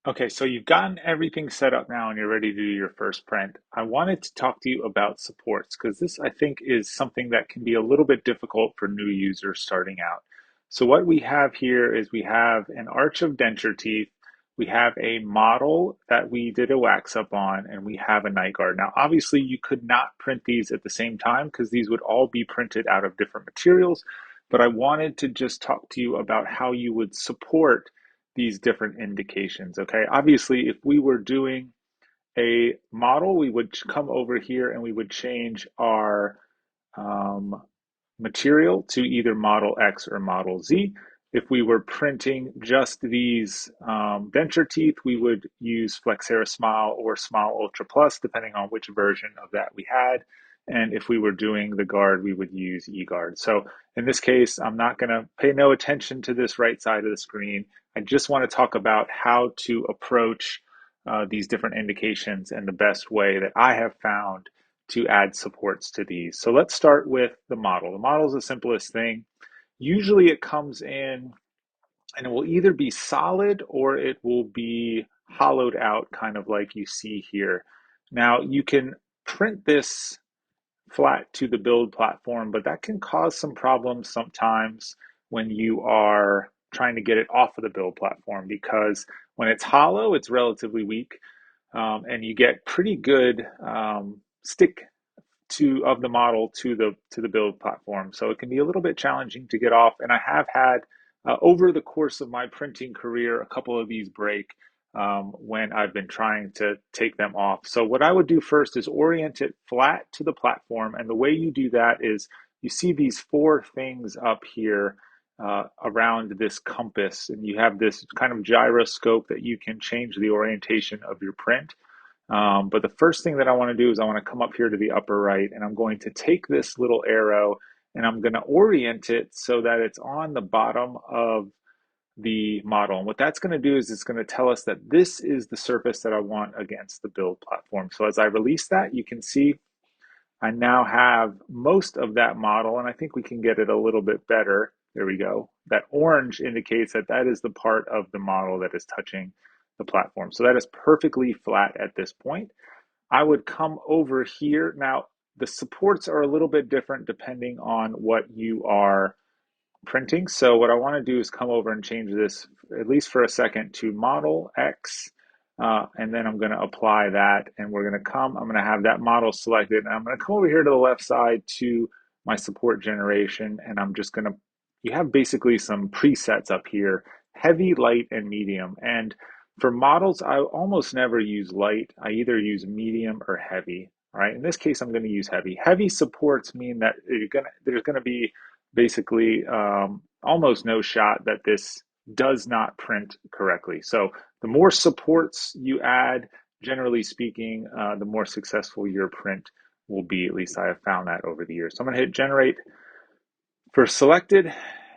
Okay, so you've gotten everything set up now and you're ready to do your first print. I wanted to talk to you about supports because this, I think, is something that can be a little bit difficult for new users starting out. So what we have here is we have an arch of denture teeth, we have a model that we did a wax up on, and we have a night guard. Now, obviously, you could not print these at the same time because these would all be printed out of different materials, but I wanted to just talk to you about how you would support these different indications. Okay, obviously, if we were doing a model, we would come over here and we would change our um, material to either model X or model Z. If we were printing just these denture teeth, we would use Flexera Smile or Smile Ultra Plus, depending on which version of that we had. And if we were doing the guard, we would use eGuard. So in this case, I'm not going to pay no attention to this right side of the screen. I just want to talk about how to approach these different indications and the best way that I have found to add supports to these. So let's start with the model. The model is the simplest thing. Usually it comes in and it will either be solid or it will be hollowed out, kind of like you see here. Now you can print this flat to the build platform, but that can cause some problems sometimes when you are trying to get it off of the build platform because when it's hollow, it's relatively weak, and you get pretty good stick to of the model to the build platform. So it can be a little bit challenging to get off. And I have had over the course of my printing career a couple of these break when I've been trying to take them off. So what I would do first is orient it flat to the platform. And the way you do that is you see these four things up here around this compass, and you have this kind of gyroscope that you can change the orientation of your print. But the first thing that I want to do is I want to come up here to the upper right, and I'm going to take this little arrow and I'm going to orient it so that it's on the bottom of the model. And what that's going to do is it's going to tell us that this is the surface that I want against the build platform. So as I release that, you can see I now have most of that model, and I think we can get it a little bit better. There we go. That orange indicates that that is the part of the model that is touching the platform. So that is perfectly flat at this point. I would come over here. Now, the supports are a little bit different depending on what you are printing. So what I want to do is come over and change this, at least for a second, to model X. And then I'm going to apply that, and we're going to come, I'm going to have that model selected, and I'm going to come over here to the left side to my support generation, and I'm just going to, you have basically some presets up here, heavy, light, and medium. And for models, I almost never use light. I either use medium or heavy. All right, in this case, I'm going to use heavy. Heavy supports mean that there's going to be basically almost no shot that this does not print correctly. So the more supports you add, generally speaking, the more successful your print will be. At least I have found that over the years. So I'm going to hit generate for selected,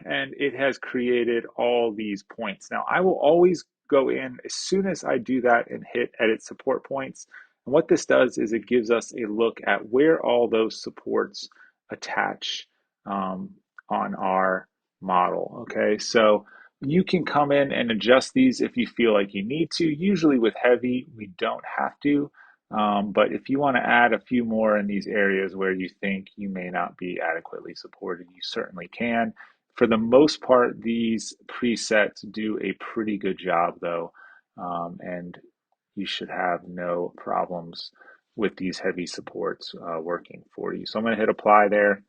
and it has created all these points. Now I will always go in as soon as I do that and hit edit support points. And what this does is it gives us a look at where all those supports attach on our model. Okay, so you can come in and adjust these if you feel like you need to. Usually with heavy, we don't have to. But if you want to add a few more in these areas where you think you may not be adequately supported, you certainly can. For the most part, these presets do a pretty good job though, and you should have no problems with these heavy supports working for you. So I'm going to hit apply there,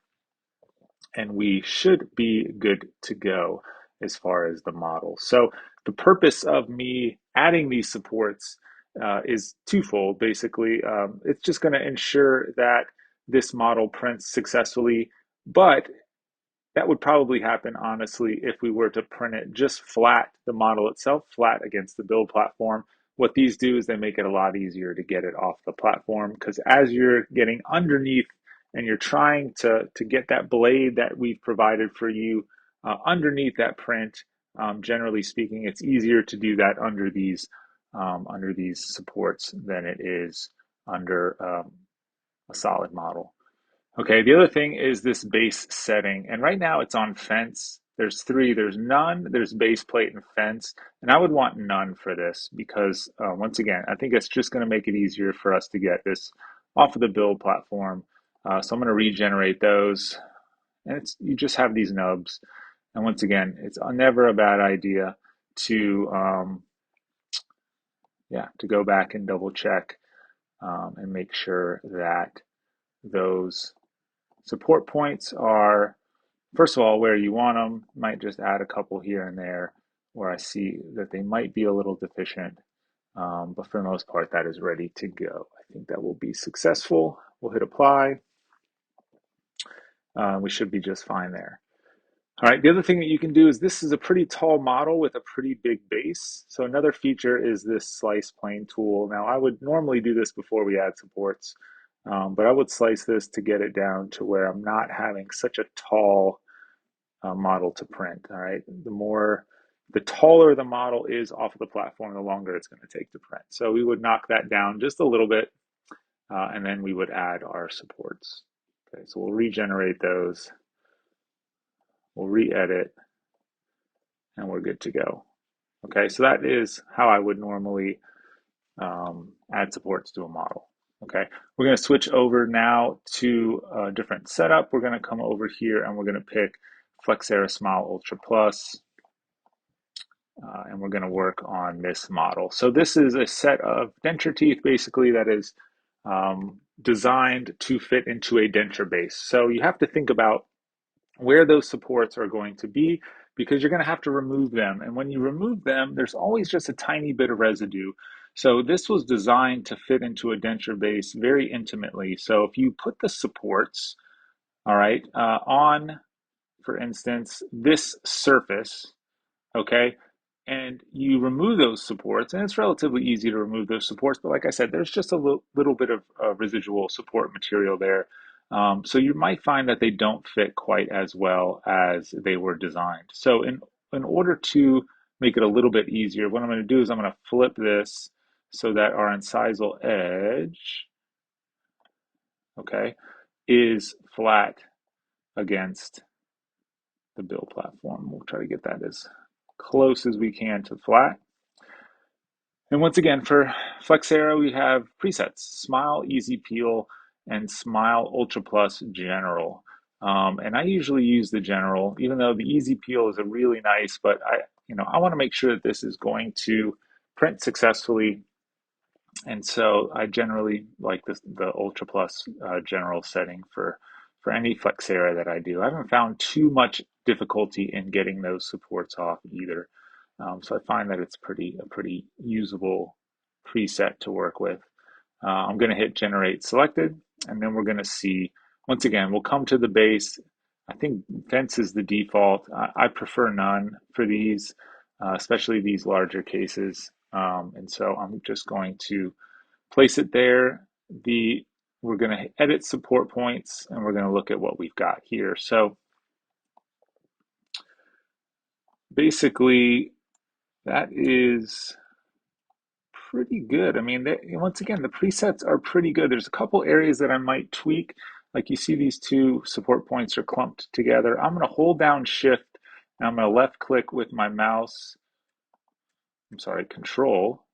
and we should be good to go as far as the model. So the purpose of me adding these supports is twofold. Basically, it's just going to ensure that this model prints successfully, but that would probably happen, honestly, if we were to print it just flat, the model itself, flat against the build platform. What these do is they make it a lot easier to get it off the platform, because as you're getting underneath and you're trying to get that blade that we've provided for you underneath that print, generally speaking, it's easier to do that under these supports than it is under a solid model. Okay, the other thing is this base setting. And right now it's on fence. There's three, there's none, there's base plate and fence. And I would want none for this because once again, I think it's just going to make it easier for us to get this off of the build platform. So I'm going to regenerate those. And it's you just have these nubs. And once again, it's never a bad idea to yeah, to go back and double check and make sure that those support points are, first of all, where you want them. Might just add a couple here and there where I see that they might be a little deficient. But for the most part, that is ready to go. I think that will be successful. We'll hit apply. We should be just fine there. All right, the other thing that you can do is this is a pretty tall model with a pretty big base. So another feature is this slice plane tool. Now I would normally do this before we add supports, but I would slice this to get it down to where I'm not having such a tall model to print. All right, the taller the model is off of the platform, the longer it's going to take to print. So we would knock that down just a little bit, and then we would add our supports. Okay, so we'll regenerate those. We'll re-edit, and we're good to go. Okay, so that is how I would normally add supports to a model. Okay, we're going to switch over now to a different setup. We're going to come over here and we're going to pick Flexera Smile Ultra Plus, and we're going to work on this model. So this is a set of denture teeth basically that is designed to fit into a denture base. So you have to think about where those supports are going to be because you're going to have to remove them. And when you remove them, there's always just a tiny bit of residue. So this was designed to fit into a denture base very intimately. So if you put the supports, all right, on, for instance, this surface, okay, and you remove those supports, and it's relatively easy to remove those supports, but like I said, there's just a little bit of residual support material there. So you might find that they don't fit quite as well as they were designed. So in order to make it a little bit easier, what I'm going to do is I'm going to flip this so that our incisal edge, okay, is flat against the build platform. We'll try to get that as close as we can to flat. And once again, for Flexera, we have presets, Smile, Easy Peel, and Smile Ultra Plus General. And I usually use the General, even though the Easy Peel is a really nice, but I want to make sure that this is going to print successfully. And so I generally like the Ultra Plus General setting for any Flexera that I do. I haven't found too much difficulty in getting those supports off either. So I find that it's a pretty usable preset to work with. I'm going to hit generate selected, and then we're going to see, once again, we'll come to the base. I think fence is the default. I prefer none for these, especially these larger cases. And so I'm just going to place it there. We're going to edit support points, and we're going to look at what we've got here. So basically, that is pretty good. I mean, once again, the presets are pretty good. There's a couple areas that I might tweak. Like you see these two support points are clumped together. I'm going to hold down shift and I'm going to left click with my mouse. I'm sorry, control.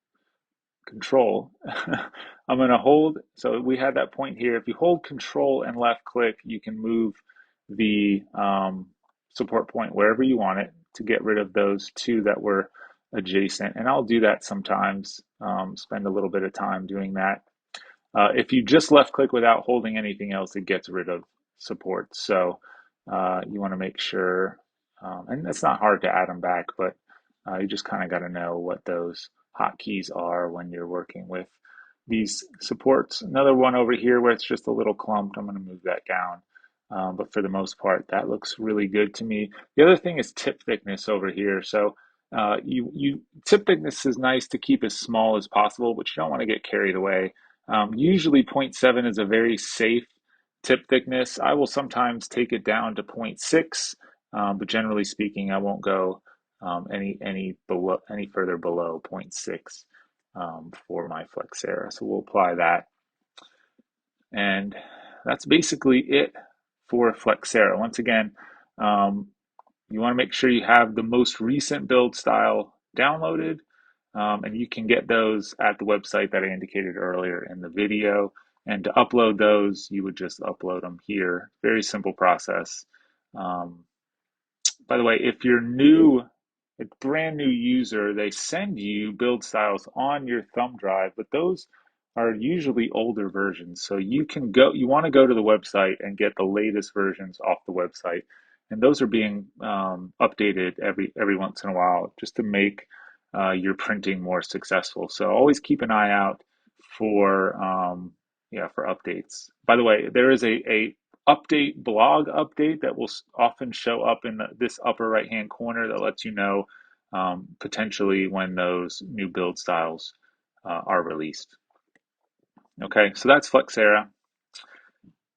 I'm going to hold. So we had that point here. If you hold control and left click, you can move the support point wherever you want it to get rid of those two that were adjacent. And I'll do that sometimes, spend a little bit of time doing that. If you just left click without holding anything else, it gets rid of support. So you want to make sure, and it's not hard to add them back, but you just kind of got to know what those hotkeys are when you're working with these supports. Another one over here where it's just a little clumped, I'm going to move that down. But for the most part, that looks really good to me. The other thing is tip thickness over here. So tip thickness is nice to keep as small as possible, but you don't want to get carried away. Usually 0.7 is a very safe tip thickness. I will sometimes take it down to 0.6, but generally speaking, I won't go any further below zero point 0.6 for my Flexera. So we'll apply that, and that's basically it for Flexera. Once again, um, you want to make sure you have the most recent build style downloaded, and you can get those at the website that I indicated earlier in the video. And to upload those, you would just upload them here. Very simple process. Um, by the way, if you're new, a brand new user, they send you build styles on your thumb drive, but those are usually older versions. So you want to go to the website and get the latest versions off the website. And those are being updated every once in a while just to make your printing more successful. So always keep an eye out for yeah, for updates. By the way, there is a update blog update that will often show up in this upper right hand corner that lets you know potentially when those new build styles are released. Okay, so that's Flexera.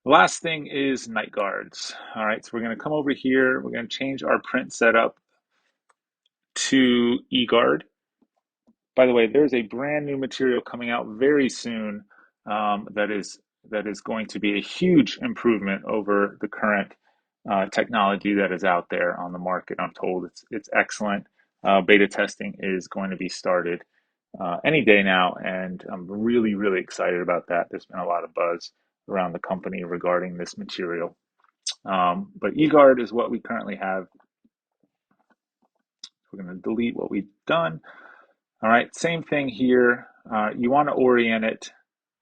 The last thing is night guards. All right, so we're going to come over here. We're going to change our print setup to eGuard. By the way, there's a brand new material coming out very soon that is going to be a huge improvement over the current technology that is out there on the market. I'm told it's excellent. Beta testing is going to be started any day now, and I'm really excited about that. There's been a lot of buzz around the company regarding this material. But eGuard is what we currently have. We're going to delete what we've done. All right, same thing here. You want to orient it.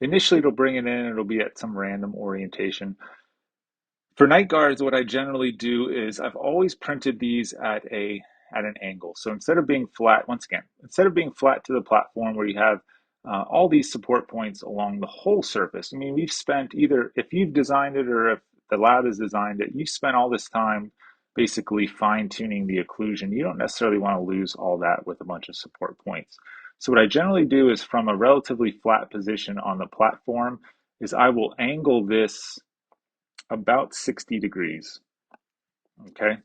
Initially, it'll bring it in. It'll be at some random orientation. For night guards, what I generally do is I've always printed these at an angle. So instead of being flat, once again, instead of being flat to the platform where you have all these support points along the whole surface. I mean, we've spent either if you've designed it or if the lab has designed it, you've spent all this time basically fine tuning the occlusion. You don't necessarily want to lose all that with a bunch of support points. So what I generally do is from a relatively flat position on the platform is I will angle this about 60 degrees, okay?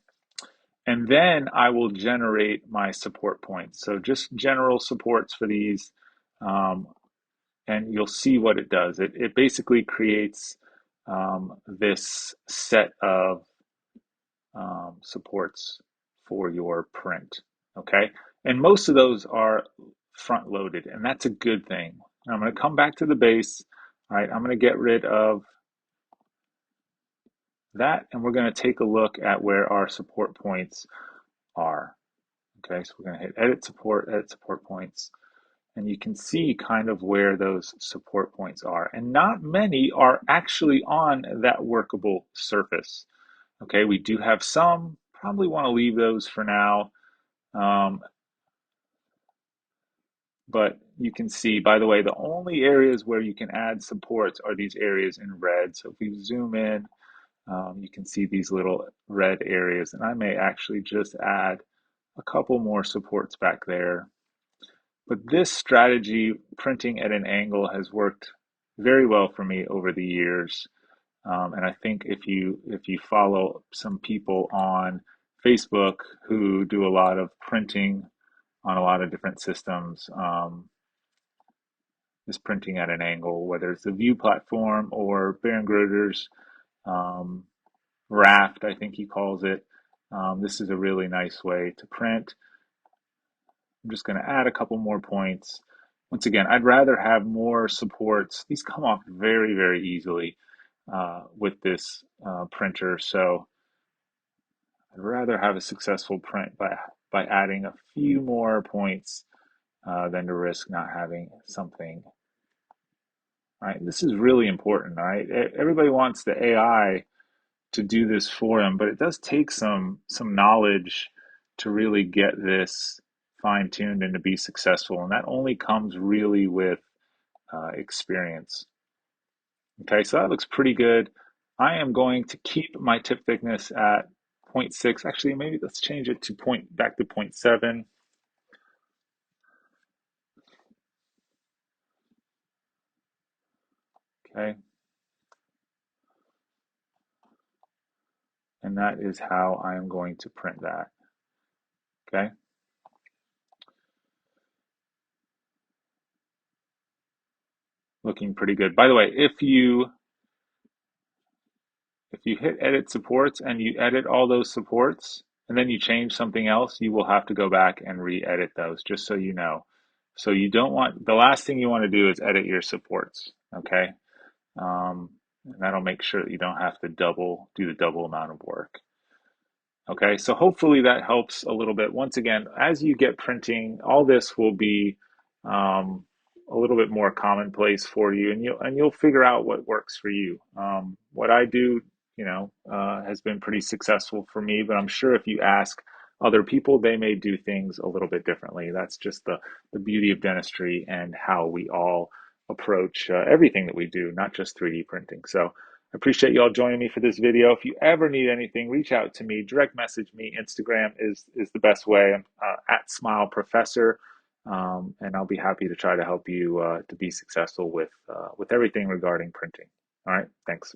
And then I will generate my support points. So just general supports for these, um, and you'll see what it does. It basically creates this set of supports for your print, okay? And most of those are front loaded, and that's a good thing. I'm going to come back to the base. All right, I'm going to get rid of that, and we're going to take a look at where our support points are. Okay, so we're going to hit edit support points, and you can see kind of where those support points are. And not many are actually on that workable surface. Okay, we do have some, probably want to leave those for now. Um, but you can see, by the way, the only areas where you can add supports are these areas in red. So if we zoom in, you can see these little red areas, and I may actually just add a couple more supports back there. But this strategy, printing at an angle, has worked very well for me over the years. And I think if you follow some people on Facebook who do a lot of printing on a lot of different systems, is printing at an angle, whether it's the View platform or Baron Groder's um, Raft, I think he calls it. This is a really nice way to print. I'm just going to add a couple more points. Once again, I'd rather have more supports. These come off very easily with this printer, so I'd rather have a successful print by adding a few more points than to risk not having something. All right, this is really important. All right, everybody wants the AI to do this for them, but it does take some knowledge to really get this fine-tuned and to be successful, and that only comes really with experience. Okay, so that looks pretty good. I am going to keep my tip thickness at zero point 0.6. Actually, maybe let's change it to back to zero point 0.7. Okay, and that is how I am going to print that. Okay, looking pretty good. By the way, if you if you hit edit supports and you edit all those supports and then you change something else, you will have to go back and re-edit those, just so you know. So you don't want, the last thing you want to do is edit your supports, okay? And that'll make sure that you don't have to do the double amount of work. Okay, so hopefully that helps a little bit. Once again, as you get printing, all this will be um, a little bit more commonplace for you, and you'll figure out what works for you. What I do, has been pretty successful for me, but I'm sure if you ask other people, they may do things a little bit differently. That's just the beauty of dentistry and how we all approach everything that we do, not just 3D printing. So. I appreciate you all joining me for this video. If you ever need anything, reach out to me, direct message me. Instagram is the best way. I'm at Smile Professor, and I'll be happy to try to help you to be successful with everything regarding printing. All right, thanks.